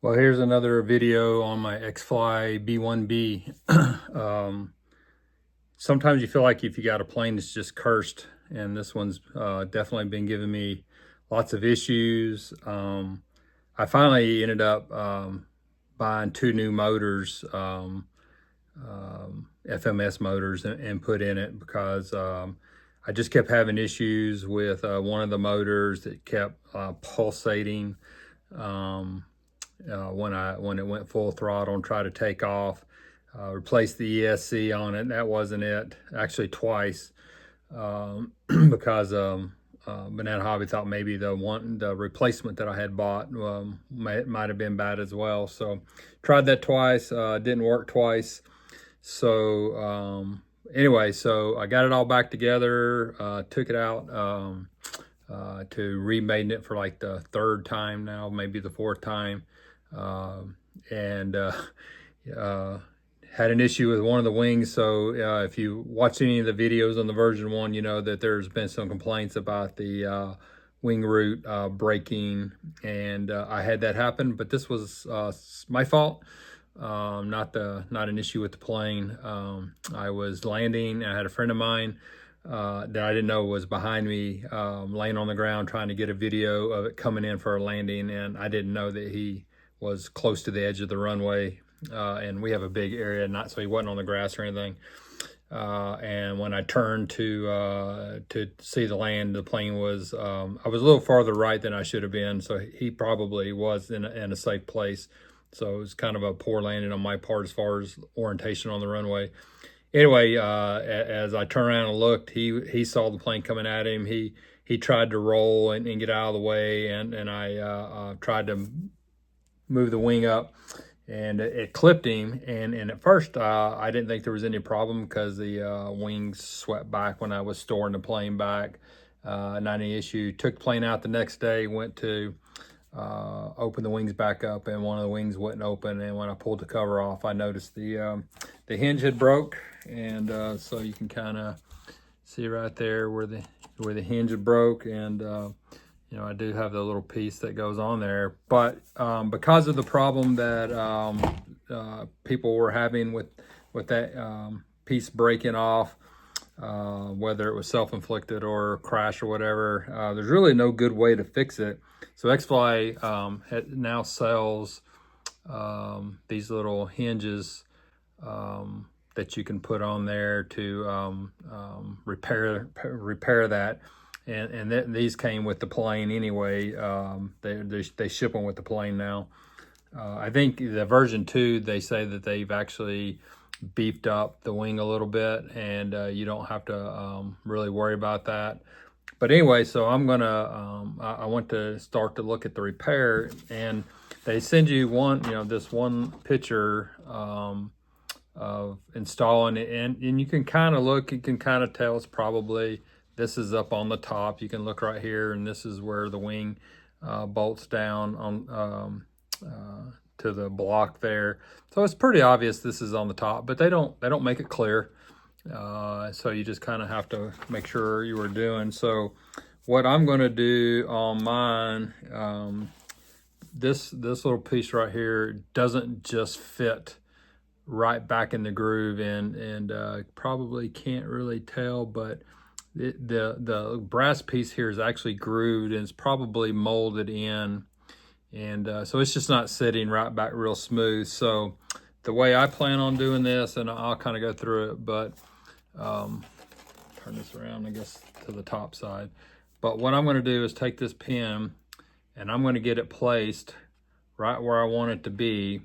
Well, here's another video on my Xfly B1-B. Sometimes you feel like if you got a plane that's just cursed, and this one's definitely been giving me lots of issues. I finally ended up buying two new motors, FMS motors, and put in it because I just kept having issues with one of the motors that kept pulsating. When it went full throttle and tried to take off. Replaced the ESC on it. That wasn't it. Actually twice, because Banana Hobby thought maybe the replacement that I had bought might have been bad as well. So tried that twice. Didn't work twice. So anyway, so I got it all back together. Took it out to remade it for like the third time now, maybe the fourth time. Had an issue with one of the wings. So if you watch any of the videos on the version 1, you know that there's been some complaints about the wing root breaking, and I had that happen, but this was my fault. Not an issue with the plane. I was landing, and I had a friend of mine that I didn't know was behind me, laying on the ground trying to get a video of it coming in for a landing, and I didn't know that he was close to the edge of the runway, and we have a big area, so he wasn't on the grass or anything. And when I turned to see the land, the plane was, I was a little farther right than I should have been, so he probably was in a safe place. So it was kind of a poor landing on my part as far as orientation on the runway. Anyway, as I turned around and looked, he saw the plane coming at him. He tried to roll and get out of the way, and I tried to move the wing up, and it clipped him. And at first, I didn't think there was any problem because the wings swept back when I was storing the plane back. Not any issue. Took the plane out the next day, went to open the wings back up, and one of the wings wouldn't open. And when I pulled the cover off, I noticed the hinge had broke, and so you can kind of see right there where the hinge had broke, and you know, I do have the little piece that goes on there, but because of the problem that people were having with that piece breaking off, whether it was self-inflicted or crash or whatever, there's really no good way to fix it. So Xfly now sells these little hinges that you can put on there to repair that. And these came with the plane anyway. They ship them with the plane now. I think the version 2, they say that they've actually beefed up the wing a little bit, and you don't have to really worry about that. But anyway, so I'm gonna I want to start to look at the repair, and they send you this one picture of installing it, and you can kind of look, you can kind of tell it's probably, this is up on the top. You can look right here, and this is where the wing bolts down on to the block there. So it's pretty obvious this is on the top, but they don't make it clear. So you just kind of have to make sure you were doing. So what I'm going to do on mine, this little piece right here doesn't just fit right back in the groove, and probably can't really tell, but the brass piece here is actually grooved, and it's probably molded in, and so it's just not sitting right back real smooth. So the way I plan on doing this, and I'll kind of go through it, but turn this around, I guess, to the top side. But what I'm going to do is take this pin, and I'm going to get it placed right where I want it to be,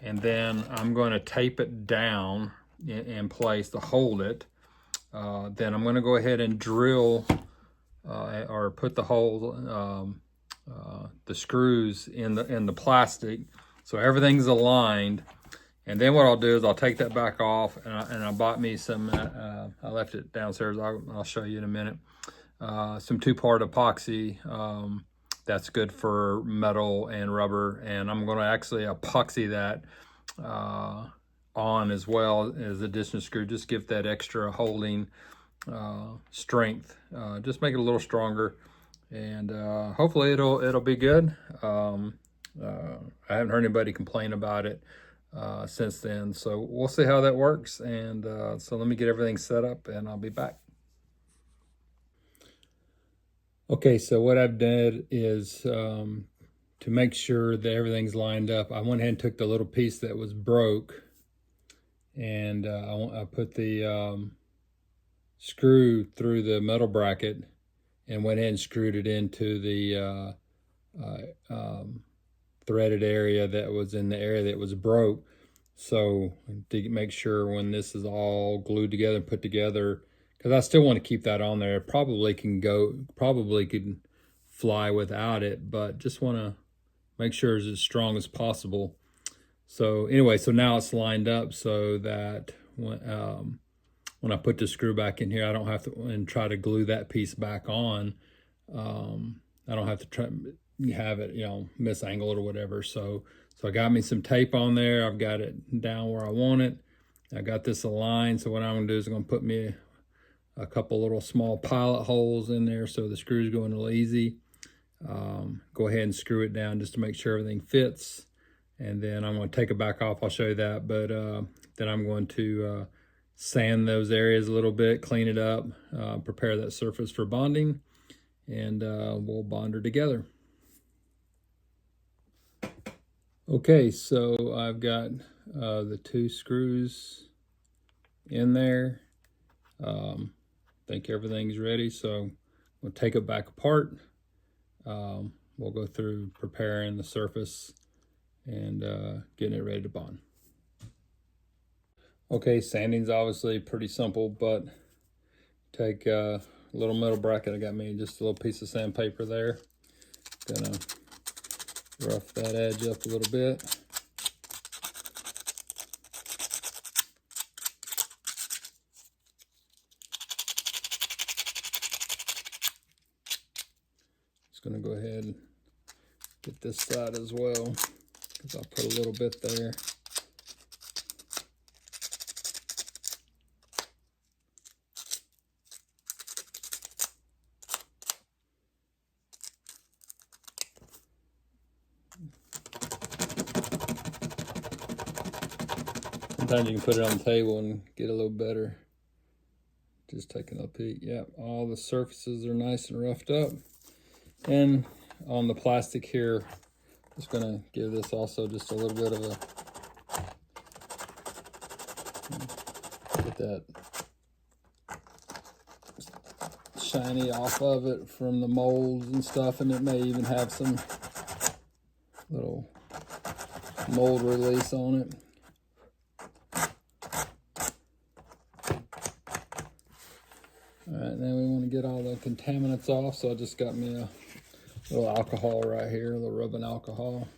and then I'm going to tape it down in place to hold it. Then I'm going to go ahead and drill or put the hole, the screws in the plastic, so everything's aligned. And then what I'll do is I'll take that back off, and I bought me some, I left it downstairs, I'll show you in a minute, some 2-part epoxy. That's good for metal and rubber, and I'm going to actually epoxy that on as well as additional screw. Just give that extra holding strength, just make it a little stronger, and hopefully it'll be good. I haven't heard anybody complain about it since then. So we'll see how that works. And so let me get everything set up and I'll be back. Okay, so what I've done is to make sure that everything's lined up, I went ahead and took the little piece that was broke, and I put the screw through the metal bracket and went ahead and screwed it into the threaded area that was in the area that was broke. So to make sure when this is all glued together and put together, because I still want to keep that on there. It probably could fly without it, but just want to make sure it's as strong as possible. So anyway, so now it's lined up so that when I put the screw back in here, I don't have to and try to glue that piece back on. I don't have to try have it, misangled or whatever. So I got me some tape on there. I've got it down where I want it. I got this aligned. So what I'm gonna do is I'm gonna put me a couple little small pilot holes in there so the screws go in real easy. Go ahead and screw it down just to make sure everything fits. And then I'm going to take it back off. I'll show you that. But then I'm going to sand those areas a little bit, clean it up, prepare that surface for bonding, and we'll bond her together. Okay, so I've got the 2 screws in there. Think everything's ready, so we'll take it back apart. We'll go through preparing the surface and getting it ready to bond. Okay, sanding's obviously pretty simple, but take a little metal bracket. I got me just a little piece of sandpaper there. Gonna rough that edge up a little bit. Just gonna go ahead and get this side as well, because I'll put a little bit there. Sometimes you can put it on the table and get a little better. Just taking a peek. Yep, all the surfaces are nice and roughed up. And on the plastic here, just gonna give this also just a little bit of a, get that shiny off of it from the molds and stuff, and it may even have some little mold release on it. All right, now we want to get all the contaminants off, so I just got me a little alcohol right here, a little rubbing alcohol.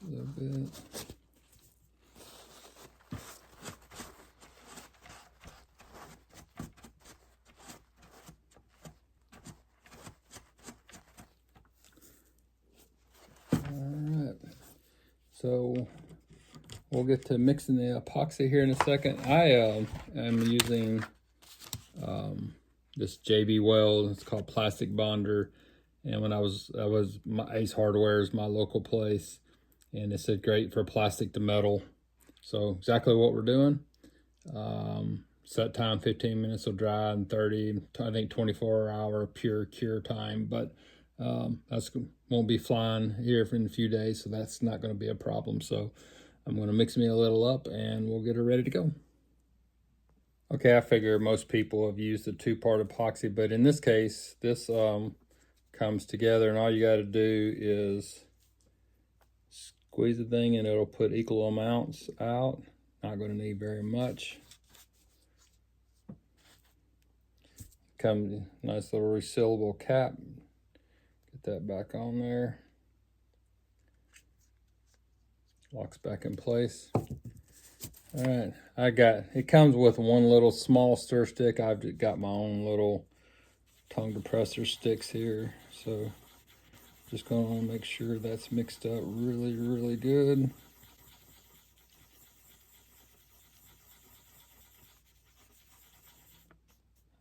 A little bit. So we'll get to mixing the epoxy here in a second. I am using this JB Weld. It's called Plastic Bonder. And when I was my Ace Hardware is my local place, and it said great for plastic to metal. So exactly what we're doing. Set time 15 minutes will dry, and 30, I think 24-hour pure cure time. But that's won't be flying here in a few days, so that's not going to be a problem. So I'm going to mix me a little up and we'll get her ready to go. Okay, I figure most people have used a 2-part epoxy, but in this case, this comes together, and all you got to do is squeeze the thing and it'll put equal amounts out. Not going to need very much. Comes nice little resealable cap. Get that back on there. Locks back in place. All right, it comes with one little small stir stick. I've got my own little tongue depressor sticks here. So just gonna make sure that's mixed up really, really good.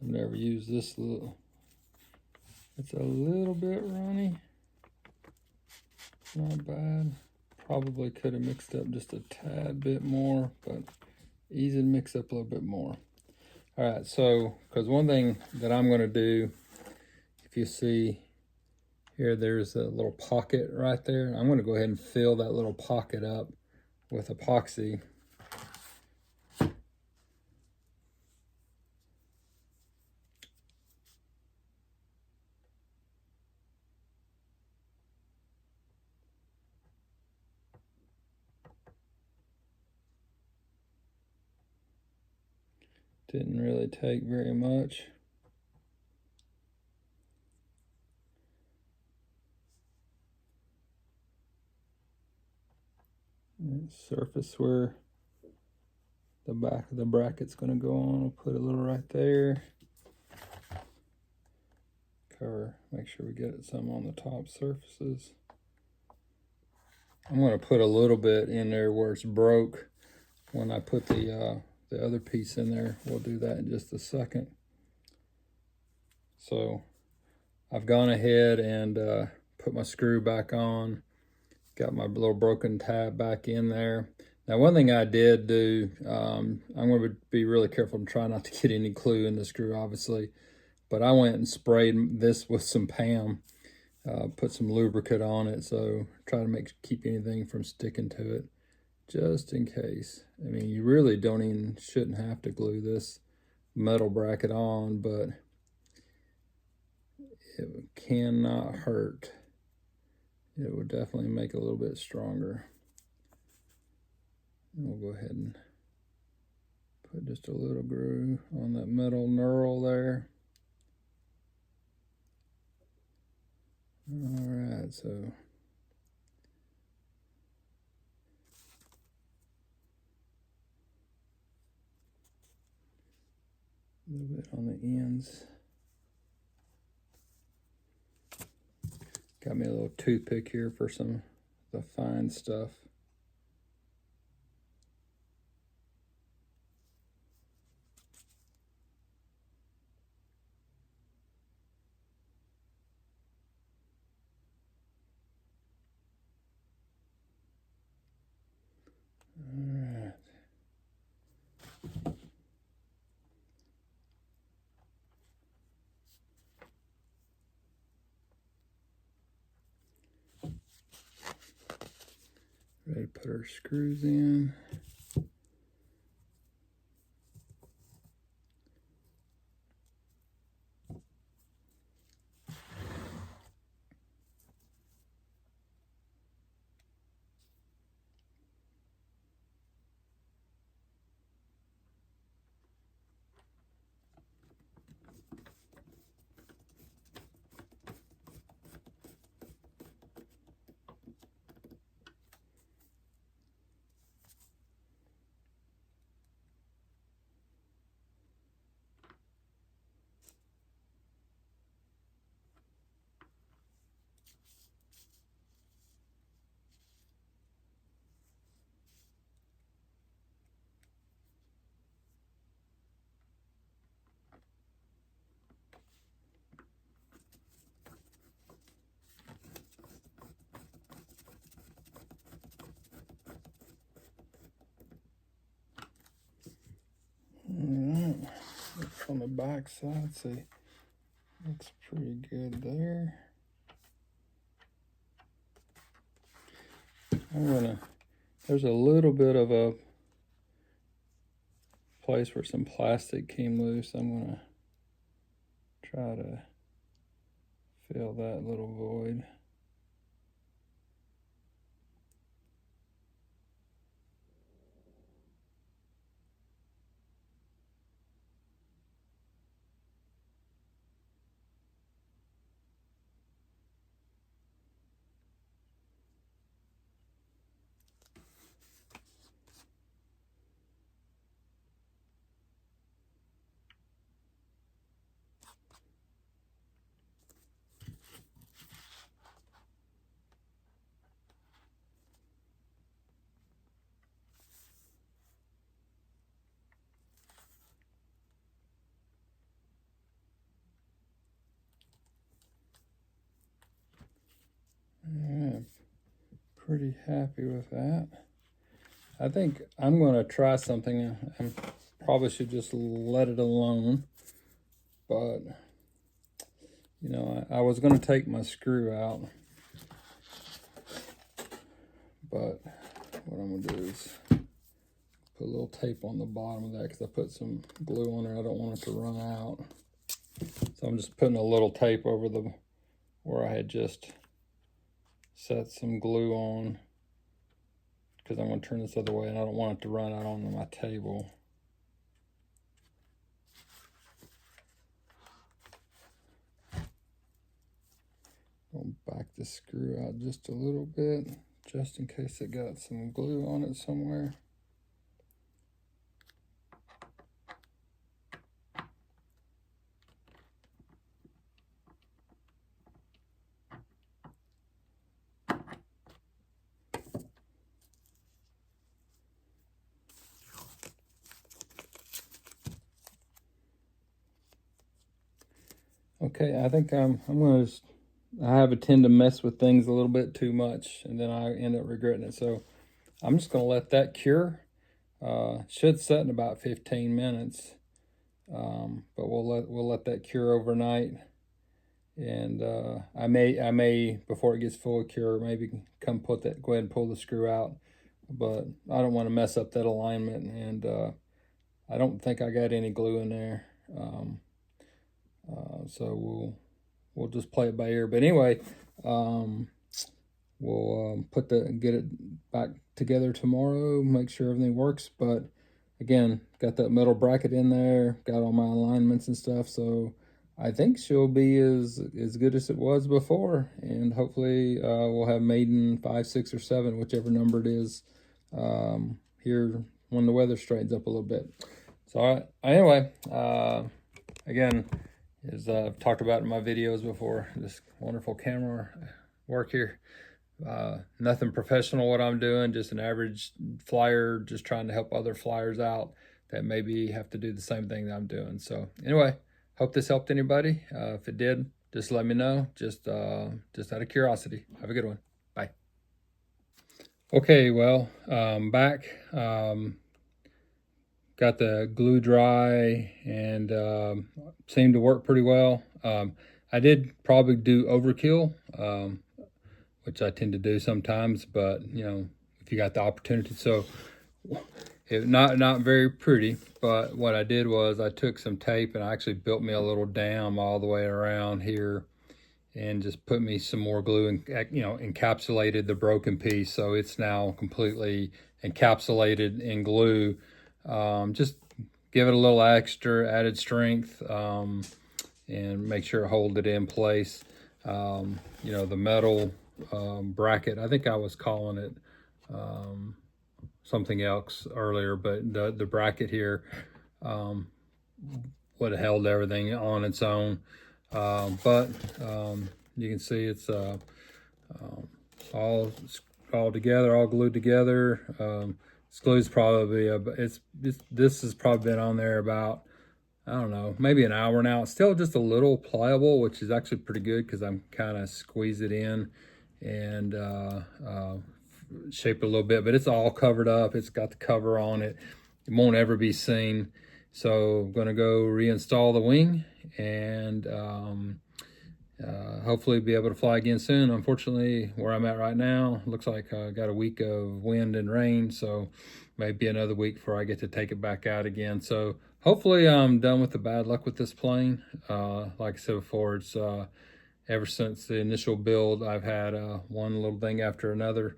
I've never used this little. It's a little bit runny. Not bad. Probably could have mixed up just a tad bit more, but easy to mix up a little bit more. All right, so, because one thing that I'm gonna do, if you see here, there's a little pocket right there. I'm gonna go ahead and fill that little pocket up with epoxy. Didn't really take very much. Surface where the back of the bracket's going to go on. I'll put a little right there. Cover, make sure we get some on the top surfaces. I'm going to put a little bit in there where it's broke when I put the other piece in there. We'll do that in just a second. So I've gone ahead and put my screw back on. Got my little broken tab back in there. Now, one thing I did do, I'm going to be really careful and try not to get any glue in the screw, obviously. But I went and sprayed this with some PAM, put some lubricant on it, so try to keep anything from sticking to it, just in case. I mean, you really shouldn't have to glue this metal bracket on, but it cannot hurt. It would definitely make it a little bit stronger. And we'll go ahead and put just a little groove on that metal knurl there. All right, so a little bit on the ends. Got me a little toothpick here for some of the fine stuff. All right. Ready to put our screws in. Alright, from the back side, see, looks pretty good there. There's a little bit of a place where some plastic came loose. I'm gonna try to fill that little void. pretty happy with that. I think I'm going to try something. I probably should just let it alone, but you know, I was going to take my screw out, but what I'm going to do is put a little tape on the bottom of that because I put some glue on there. I don't want it to run out. So I'm just putting a little tape over the where I had just set some glue on, because I'm going to turn this other way and I don't want it to run out onto my table. I'll back the screw out just a little bit, just in case it got some glue on it somewhere. Okay, I think I have a tend to mess with things a little bit too much, and then I end up regretting it. So I'm just going to let that cure. Should set in about 15 minutes, but we'll let that cure overnight. And I may before it gets full cure, maybe go ahead and pull the screw out. But I don't want to mess up that alignment, and I don't think I got any glue in there. So we'll just play it by ear. But anyway, we'll get it back together tomorrow, make sure everything works. But again, got that metal bracket in there, got all my alignments and stuff. So I think she'll be as good as it was before. And hopefully we'll have maiden 5, 6, or 7, whichever number it is, here when the weather straightens up a little bit. So anyway, again, as I've talked about in my videos before, this wonderful camera work here. Nothing professional what I'm doing, just an average flyer, just trying to help other flyers out that maybe have to do the same thing that I'm doing. So anyway, hope this helped anybody. If it did, just let me know, just out of curiosity. Have a good one. Bye. Okay, well, back. Got the glue dry and seemed to work pretty well. I did probably do overkill, which I tend to do sometimes, but you know, if you got the opportunity. So it not very pretty, but what I did was I took some tape and I actually built me a little dam all the way around here and just put me some more glue and, you know, encapsulated the broken piece. So it's now completely encapsulated in glue. Just give it a little extra added strength, and make sure I hold it in place. You know, the metal bracket, I think I was calling it something else earlier, but the bracket here would have held everything on its own. But you can see it's all together, all glued together. This glue's probably this has probably been on there about, I don't know, maybe an hour now. It's still just a little pliable, which is actually pretty good because I'm kind of squeeze it in and shape it a little bit, but it's all covered up. It's got the cover on it. It won't ever be seen. So I'm gonna go reinstall the wing and hopefully be able to fly again soon. Unfortunately, where I'm at right now, looks like I got a week of wind and rain, so maybe another week before I get to take it back out again. So hopefully I'm done with the bad luck with this plane. Like I said before, it's ever since the initial build, I've had one little thing after another.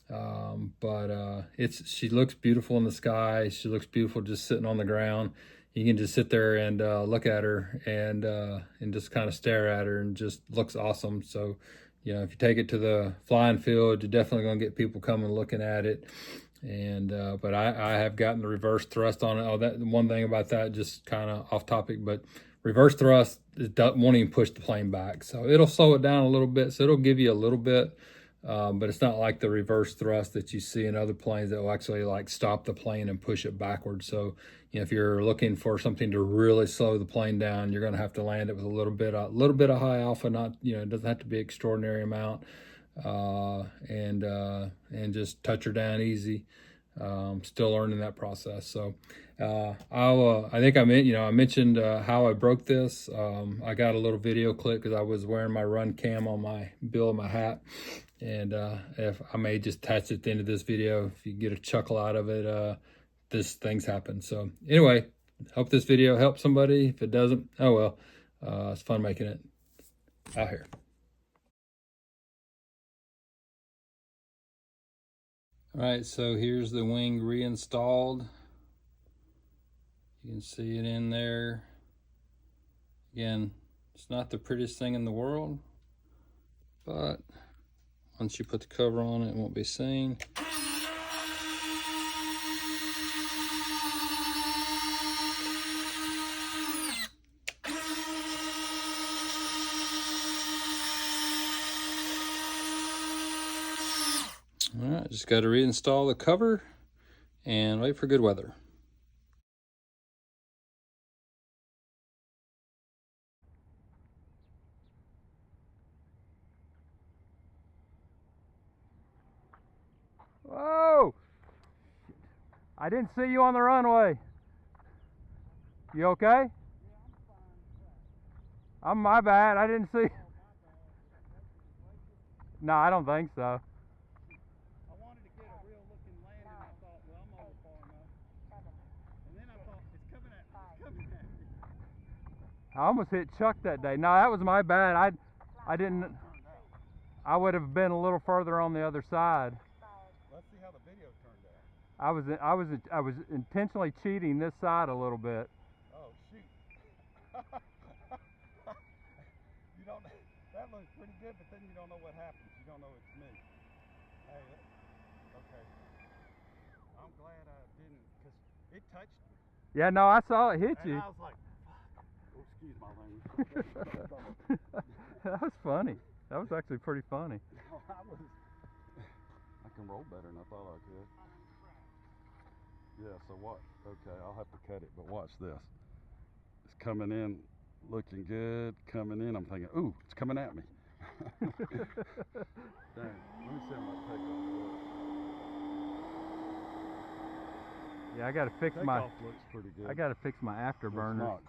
But she looks beautiful in the sky. She looks beautiful just sitting on the ground. You can just sit there and look at her and just kind of stare at her, and just looks awesome. So, you know, if you take it to the flying field, you're definitely going to get people coming looking at it. And but I have gotten the reverse thrust on it. Oh, that one thing about that, just kind of off topic, but reverse thrust, it won't even push the plane back. So it'll slow it down a little bit. So it'll give you a little bit. But it's not like the reverse thrust that you see in other planes that will actually like stop the plane and push it backwards. So, you know, if you're looking for something to really slow the plane down, you're going to have to land it with a little bit of high alpha. Not, you know, it doesn't have to be an extraordinary amount, and just touch her down easy. Still learning that process. So I think I mentioned how I broke this. I got a little video clip because I was wearing my run cam on my bill of my hat, and if I may just attach it at the end of this video, if you get a chuckle out of it, this things happen. So anyway, hope this video helps somebody. If it doesn't, oh well. It's fun making it out here. All right, so here's the wing reinstalled. You can see it in there. Again, it's not the prettiest thing in the world, but once you put the cover on, it won't be seen. All right, just got to reinstall the cover and wait for good weather. Whoa! I didn't see you on the runway. You okay? Yeah, I'm fine. My bad. I didn't see. No, I don't think so. I wanted to get a real looking landing. I thought, well, I'm over far enough. And then I thought, it's coming at me. I almost hit Chuck that day. No, that was my bad. I didn't. I would have been a little further on the other side. Let's see how the video turned out. I was intentionally cheating this side a little bit. Oh shoot! You don't. That looks pretty good, but then you don't know what happens. You don't know it's me. Hey, okay. I'm glad I didn't, because it touched me. Yeah, no, I saw it hit you. And I was like, fuck. Oh, excuse my language. That was funny. That was actually pretty funny. I can roll better than I thought I could. Yeah, so what? Okay, I'll have to cut it, but watch this. It's coming in, looking good. Coming in, I'm thinking, ooh, it's coming at me. Dang, let me see how much takeoff looks. Yeah, I got to fix Takeoff looks pretty good. I got to fix my afterburner. It's not great.